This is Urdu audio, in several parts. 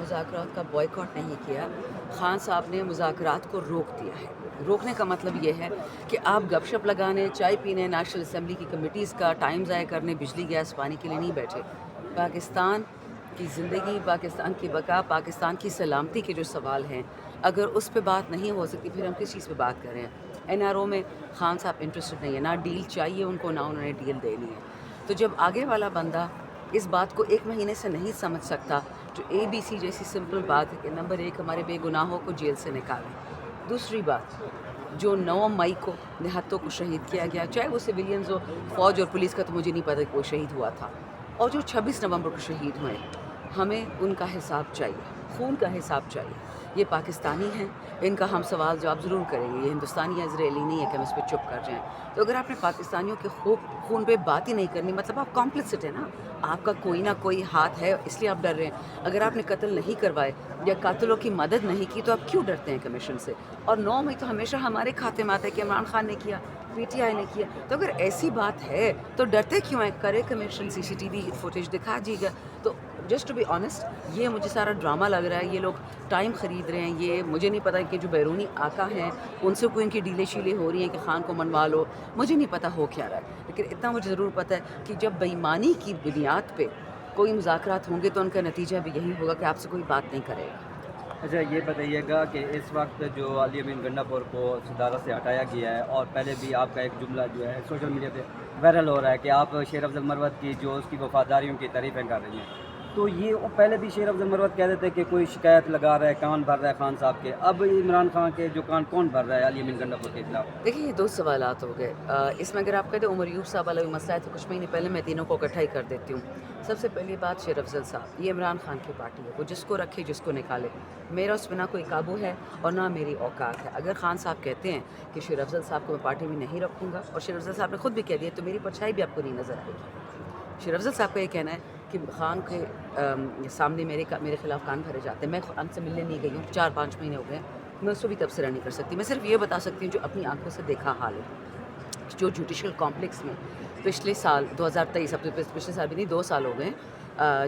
مذاکرات کا بائیکاٹ نہیں کیا، خان صاحب نے مذاکرات کو روک دیا ہے۔ روکنے کا مطلب یہ ہے کہ آپ گپ شپ لگانے، چائے پینے، نیشنل اسمبلی کی کمیٹیز کا ٹائم ضائع کرنے، بجلی گیس پانی کے لیے نہیں بیٹھے۔ پاکستان کی زندگی، پاکستان کی بقا، پاکستان کی سلامتی کے جو سوال ہیں، اگر اس پہ بات نہیں ہو سکتی پھر ہم کس چیز پہ بات کر رہے ہیں؟ این آر او میں خان صاحب انٹرسٹڈ نہیں ہے، نہ ڈیل چاہیے ان کو، نہ انہوں نے ڈیل دینی ہے۔ تو جب آگے والا بندہ اس بات کو ایک مہینے سے نہیں سمجھ سکتا، جو اے بی سی جیسی سمپل بات ہے کہ نمبر 1 ہمارے بے گناہوں کو جیل سے نکالیں، دوسری بات جو 9 مئی کو نہتوں کو شہید کیا گیا، چاہے وہ سویلینز ہو، فوج اور پولیس کا تو مجھے نہیں پتہ کہ وہ شہید ہوا تھا، اور جو 26 نومبر کو شہید ہوئے، ہمیں ان کا حساب چاہیے، خون کا حساب چاہیے۔ یہ پاکستانی ہیں، ان کا ہم سوال جواب ضرور کریں گے، یہ ہندوستانی یا اسرائیلی نہیں ہے کہ ہم اس پہ چپ کر جائیں۔ تو اگر آپ نے پاکستانیوں کے خون پہ بات ہی نہیں کرنی، مطلب آپ کمپلسٹ ہیں نا، آپ کا کوئی نہ کوئی ہاتھ ہے، اس لیے آپ ڈر رہے ہیں۔ اگر آپ نے قتل نہیں کروائے یا قاتلوں کی مدد نہیں کی تو آپ کیوں ڈرتے ہیں کمیشن سے؟ اور 9 مئی تو ہمیشہ ہمارے کھاتے میں آتا ہے کہ عمران خان نے کیا، پی ٹی آئی نے کیا۔ تو اگر ایسی بات ہے تو ڈرتے کیوں ہیں؟ کرے کمیشن، سی سی ٹی وی فوٹیج دکھا دیجیے گا۔ تو جسٹ ٹو بی آنیسٹ، یہ مجھے سارا ڈرامہ لگ رہا ہے، یہ لوگ ٹائم خرید رہے ہیں۔ یہ مجھے نہیں پتہ کہ جو بیرونی آقا ہیں ان سے کوئی ان کی ڈیلے شیلے ہو رہی ہیں کہ خان کو منوا لو، مجھے نہیں پتہ ہو کیا رہا ہے، لیکن اتنا مجھے ضرور پتہ ہے کہ جب بے ایمانی کی بنیاد پہ کوئی مذاکرات ہوں گے تو ان کا نتیجہ بھی یہی ہوگا کہ آپ سے کوئی بات نہیں کرے گا۔ اچھا یہ بتائیے گا کہ اس وقت جو علی امین گنڈا پور کو صدارت سے ہٹایا گیا ہے، اور پہلے بھی آپ کا ایک جملہ جو ہے سوشل میڈیا پہ وائرل ہو رہا ہے کہ آپ شیر افضل مروت کی جو اس کی وفاداریوں کی تعریفیں کر رہی ہیں، تو یہ پہلے بھی شیر افضل مروت کہہ دیتے کہ کوئی شکایت لگا رہا ہے، کان بھر رہا ہے خان صاحب کے، اب عمران خان کے جو کان کون بھر رہا ہے علی امین گنڈا پور کے خلاف؟ دیکھیے یہ 2 سوالات ہو گئے۔ اس میں اگر آپ کہتے ہیں عمر ایوب صاحب والا بھی مسئلہ ہے تو کچھ مہینے پہلے میں تینوں کو اکٹھا ہی کر دیتی ہوں۔ سب سے پہلی بات شیر افضل صاحب، یہ عمران خان کی پارٹی ہے، وہ جس کو رکھے جس کو نکالے، میرا اس پہ نہ کوئی قابو ہے اور نہ میری اوقات ہے۔ اگر خان صاحب کہتے ہیں کہ شیر افضل صاحب کو میں پارٹی میں نہیں رکھوں گا، اور شیر افضل صاحب نے خود بھی کہہ دیا تو میری پرچھائی بھی آپ کو نہیں نظر آئے گی۔ شیر افضل صاحب کا یہ کہنا ہے کہ خان کے سامنے میرے خلاف کان بھرے جاتے ہیں، میں خان سے ملنے نہیں گئی ہوں، 4-5 مہینے ہو گئے ہیں، میں اس کو بھی تبصرہ نہیں کر سکتی۔ میں صرف یہ بتا سکتی ہوں جو اپنی آنکھوں سے دیکھا حال ہے۔ جو جوڈیشل کمپلیکس میں پچھلے سال 2023، اب تو پچھلے سال بھی نہیں 2 سال ہو گئے ہیں،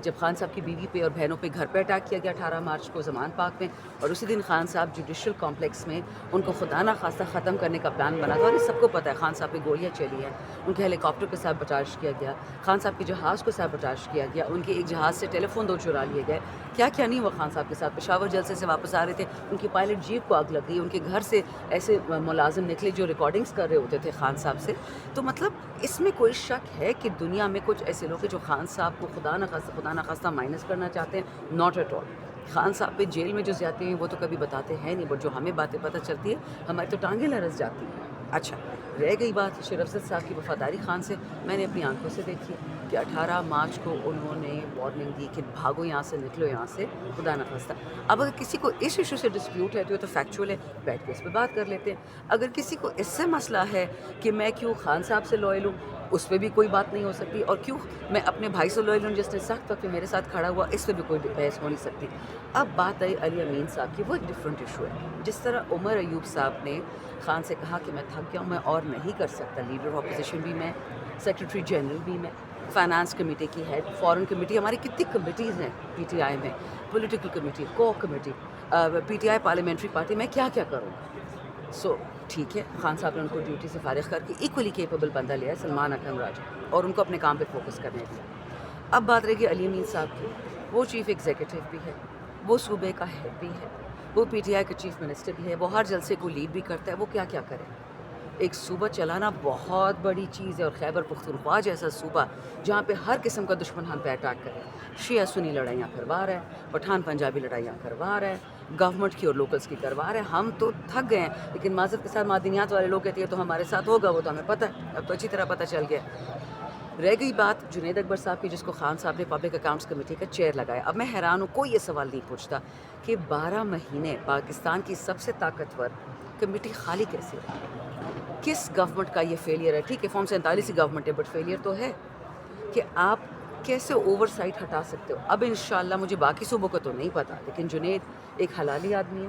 جب خان صاحب کی بیوی پہ اور بہنوں پہ گھر پہ اٹیک کیا گیا 18 مارچ کو زمان پاک میں، اور اسی دن خان صاحب جوڈیشل کمپلیکس میں ان کو خدا نہ خواستہ ختم کرنے کا پلان بنا تھا، اور یہ سب کو پتہ ہے۔ خان صاحب پہ گولیاں چلی ہیں، ان کے ہیلی کاپٹر کے ساتھ بٹاش کیا گیا، خان صاحب کے جہاز کو ساتھ بٹاش کیا گیا، ان کے ایک جہاز سے ٹیلی فون 2 چرا لیے گئے، کیا کیا نہیں ہوا خان صاحب کے ساتھ۔ پشاور جلسے سے واپس آ رہے تھے، ان کی پائلٹ جیپ کو آگ لگ گئی، ان کے گھر سے ایسے ملازم نکلے جو ریکارڈنگز کر رہے ہوتے تھے خان صاحب سے۔ تو مطلب اس میں کوئی شک ہے کہ دنیا میں کچھ ایسے لوگ ہیں جو خان صاحب کو خدا نہ خواستہ مائنس کرنا چاہتے ہیں، ناٹ ایٹ آل۔ خان صاحب پہ جیل میں جو زیادتی ہیں وہ تو کبھی بتاتے ہیں نہیں، بٹ جو ہمیں باتیں پتہ چلتی ہے ہماری تو ٹانگیں لرز جاتی ہیں۔ اچھا رہ گئی بات شیر افضل صاحب کی وفاداری خان سے، میں نے اپنی آنکھوں سے دیکھی کہ 18 مارچ کو انہوں نے وارننگ دی کہ بھاگو یہاں سے، نکلو یہاں سے، خدا نہ خواستہ۔ اب اگر کسی کو اس ایشو سے ڈسپیوٹ ہے تو یہ تو فیکچوئل ہے، بیٹھ کے اس پہ بات کر لیتے ہیں۔ اگر کسی کو اس سے مسئلہ ہے کہ میں کیوں خان صاحب سے لوئل ہوں، اس پہ بھی کوئی بات نہیں ہو سکتی، اور کیوں میں اپنے بھائی سے لوئل ہوں جس نے سخت وقت میں میرے ساتھ کھڑا ہوا، اس پہ بھی کوئی بحث ہو نہیں سکتی۔ اب بات آئی علی امین صاحب کی، وہ ایک ڈفرینٹ ایشو ہے۔ جس طرح عمر ایوب صاحب نے خان سے کہا کہ میں تھک گیا ہوں، میں اور نہیں کر سکتا، لیڈر اپوزیشن بھی میں، سیکرٹری جنرل بھی میں، فائنانس کمیٹی کی ہیڈ، فورن کمیٹی، ہماری کتنی کمیٹیز ہیں پی ٹی آئی میں، پولیٹیکل کمیٹی، کو committee, P T I parliamentary party, میں کیا کیا کروں گا؟ سو ٹھیک ہے، خان صاحب نے ان کو ڈیوٹی سے فارغ کر کے ایکولی کیپیبل بندہ لیا ہے، سلمان اکرم راجہ، اور ان کو اپنے کام پہ فوکس کرنے دیا۔ اب بات رہے گی علی امین صاحب کی، وہ چیف ایگزیکٹو بھی ہے، وہ صوبے کا ہیڈ بھی ہے، وہ پی ٹی آئی کا چیف منسٹر بھی ہے، وہ ہر جلسے کو لیڈ بھی کرتا ہے، وہ کیا کیا کرے؟ ایک صوبہ چلانا بہت بڑی چیز ہے، اور خیبر پختونخوا جیسا صوبہ جہاں پہ ہر قسم کا دشمن ہم پہ اٹیک کرے، شیعہ سنی لڑائیاں کروا رہا ہے، پٹھان پنجابی لڑائیاں کروا رہا ہے، گورنمنٹ کی اور لوکلز کی کروا رہے ہیں۔ ہم تو تھک گئے ہیں، لیکن معذرت کے ساتھ معدنیات والے لوگ کہتے ہیں تو ہمارے ساتھ ہوگا، وہ تو ہمیں پتہ ہے، اب تو اچھی طرح پتہ چل گیا۔ رہ گئی بات جنید اکبر صاحب کی، جس کو خان صاحب نے پبلک اکاؤنٹس کمیٹی کا چیئر لگایا۔ اب میں حیران ہوں، کوئی یہ سوال نہیں پوچھتا کہ 12 مہینے پاکستان کی سب سے طاقتور کمیٹی خالی کیسے رہی؟ کس گورنمنٹ کا یہ فیلئر ہے؟ ٹھیک ہے فارم 47 کی گورنمنٹ ہے، بٹ فیلئر تو ہے کہ آپ کیسے اوور سائٹ ہٹا سکتے ہو؟ اب انشاءاللہ مجھے باقی صوبوں کو تو نہیں پتا، لیکن جنید ایک حلالی آدمی ہے،